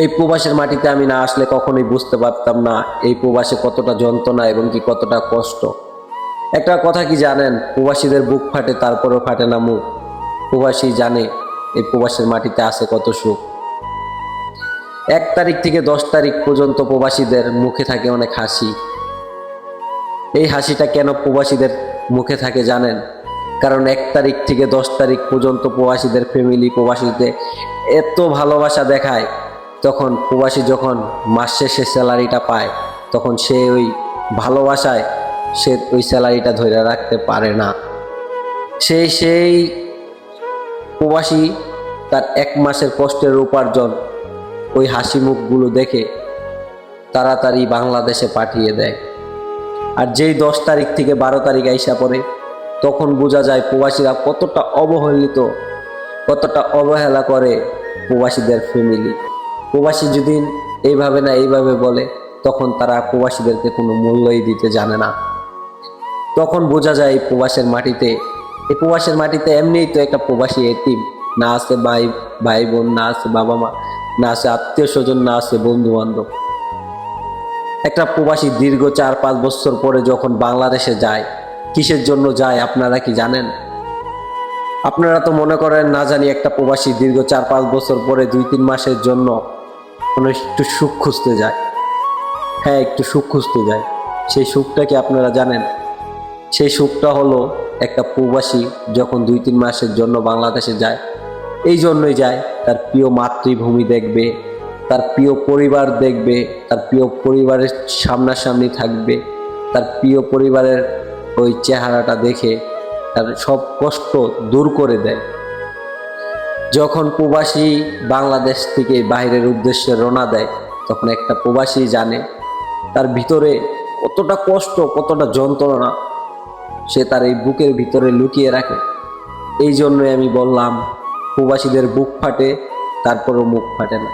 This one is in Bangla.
এই প্রবাসের মাটিতে আমি না আসলে কখনোই বুঝতে পারতাম না এই প্রবাসে কতটা যন্ত্রণা এবং কি কতটা কষ্ট। একটা কথা কি জানেন, প্রবাসীদের বুক ফাটে তারপরেও ফাটে না মুখ। প্রবাসী জানে এই প্রবাসের মাটিতে আছে কত সুখ। 1 তারিখ থেকে 10 তারিখ পর্যন্ত প্রবাসীদের মুখে থাকে অনেক হাসি। এই হাসিটা কেন প্রবাসীদের মুখে থাকে জানেন? কারণ 1 তারিখ থেকে 10 তারিখ পর্যন্ত প্রবাসীদের ফ্যামিলি প্রবাসীতে এত ভালোবাসা দেখায়। তখন প্রবাসী যখন মাস শেষে স্যালারিটা পায়, তখন সে ওই ভালোবাসায় সে ওই স্যালারিটা ধরে রাখতে পারে না। সেই প্রবাসী তার 1 মাসের কষ্টের উপার্জন ওই হাসি মুখগুলো দেখে তাড়াতাড়ি বাংলাদেশে পাঠিয়ে দেয়। আর যেই 10 তারিখ থেকে 12 তারিখ আইসা পড়ে, তখন বোঝা যায় প্রবাসীরা কতটা অবহেলিত, কতটা অবহেলা করে প্রবাসীদের ফ্যামিলি। প্রবাসী যদি এইভাবে না এইভাবে বলে, তখন তারা প্রবাসীদেরকে কোনো মূল্যই দিতে জানে না। তখন বোঝা যায় এই প্রবাসের মাটিতে এমনিই তো একটা প্রবাসী এতিম, না আছে ভাই বোন, না আছে বাবা মা, না আছে আত্মীয় স্বজন, না আছে বন্ধু বান্ধব। একটা প্রবাসী দীর্ঘ 4-5 বছর পরে যখন বাংলাদেশে যায়, কিসের জন্য যায় আপনারা কি জানেন? আপনারা তো মনে করেন না জানি একটা প্রবাসী দীর্ঘ 4-5 বছর পরে 2-3 মাসের জন্য কোনো একটু সুখ খুঁজতে যায়। হ্যাঁ, একটু সুখ খুঁজতে যায়। সেই সুখটা কি আপনারা জানেন? সেই সুখটা হলো একটা প্রবাসী যখন 2-3 মাসের জন্য বাংলাদেশে যায়, এই জন্যই যায় তার প্রিয় মাতৃভূমি দেখবে, তার প্রিয় পরিবার দেখবে, তার প্রিয় পরিবারের সামনাসামনি থাকবে, তার প্রিয় পরিবারের ওই চেহারাটা দেখে তার সব কষ্ট দূর করে দেয়। যখন প্রবাসী বাংলাদেশ থেকে বাইরের উদ্দেশ্যে রওনা দেয়, তখন একটা প্রবাসী জানে তার ভিতরে কতটা কষ্ট, কতটা যন্ত্রণা সে তার এই বুকের ভিতরে লুকিয়ে রাখে। এই জন্যই আমি বললাম, প্রবাসীদের বুক ফাটে তারপরও মুখ ফাটে না।